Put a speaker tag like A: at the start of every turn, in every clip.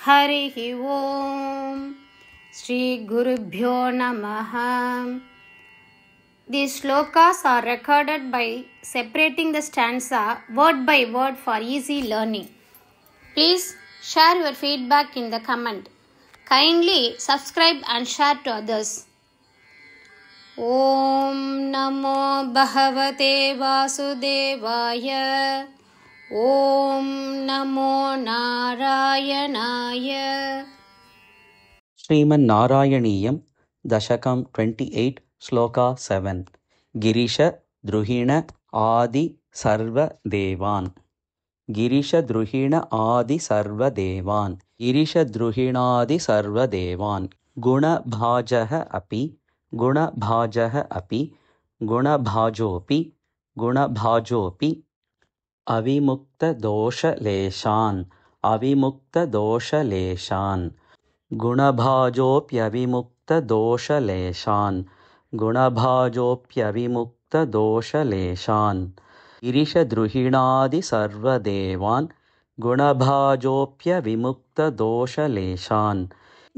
A: हरिः ओम श्री गुरुभ्यो नमः. These slokas are recorded by separating the stanza word by word for easy learning. Please share your feedback in the comment. Kindly subscribe and share to others. Om Namo Bhagavate Vasudevaya. Om Namo Narayanaaya.
B: Sriman Narayaniyam Dashakam 28 Sloka 7 Girisha Druhina Adi Sarva Devan. Girisha Druhina Adi Sarva Devan. Girisha Druhinadi Sarva Devan. Guna Bhajaha Api Guna Bhajaha Api Guna Bhajopi Guna Bhajopi Avimukta Dosha Leshan Avimukta Dosha Leshan. गुणभाजोऽप्यविमुक्तदोषलेशान् गुणभाजोऽप्यविमुक्तदोषलेशान् गिरिशद्रुहिणादिसर्वदेवान् गुणभाजोऽप्यविमुक्तदोषलेशान्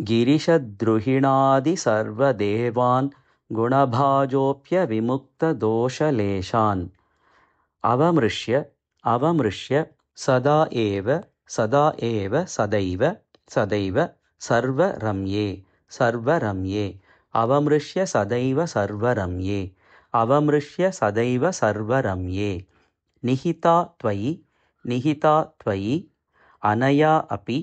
B: गिरिशद्रुहिणादिसर्वदेवान् गुणभाजोऽप्यविमुक्तदोषलेशान् अवमृश्य सदा एव सदैव सर्वरम्ये अवमृश्य सदैव सर्वरम्ये निहिता त्वयि अनया अपि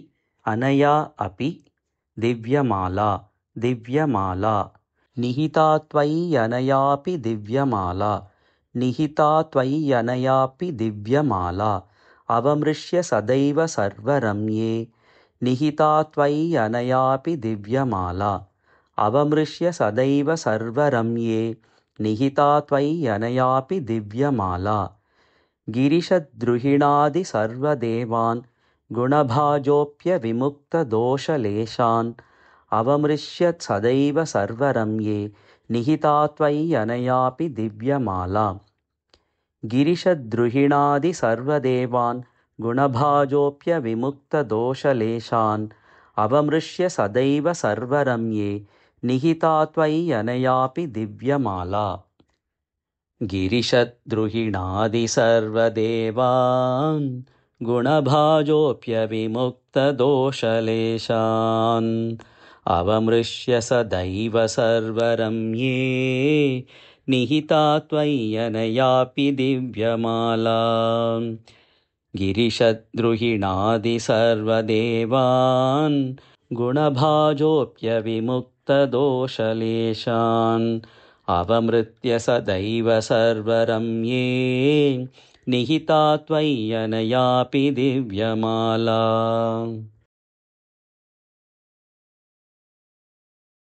B: दिव्यमाला निहिता त्वय्यनयापि दिव्यमाला अवमृश्य सदैव सर्वरम्ये निहिता त्वय्यनयापि दिव्यमाला अवमृश्य सदैव सर्वरम्ये निहिता त्वय्यनयापि दिव्यमाला गिरिशद्रुहिणादिसर्वदेवान् गुणभाजोऽप्यविमुक्तदोषलेशान् अवमृश्य सदैव सर्वरम्ये निहिता त्वय्यनयापि दिव्यमाला गिरिशद्रुहिणादिसर्वदेवान् गुणभाजोऽप्यविमुक्तदोषलेशान् अवमृश्य सदैव सर्वरम्ये निहिता त्वय्यनयापि दिव्यमाला गिरिशद्रुहिणादिसर्वदेवान् गुणभाजोऽप्यविमुक्तदोषलेशान् अवमृश्य सदैव सर्वरम्ये निहिता त्वय्यनयापि दिव्यमाला गिरिशद्रुहिणादिसर्वदेवान् गुणभाजोऽप्यविमुक्तदोषलेशान् अवमृत्य सदैव सर्वरम्ये निहिता त्वय्यनयापि दिव्यमाला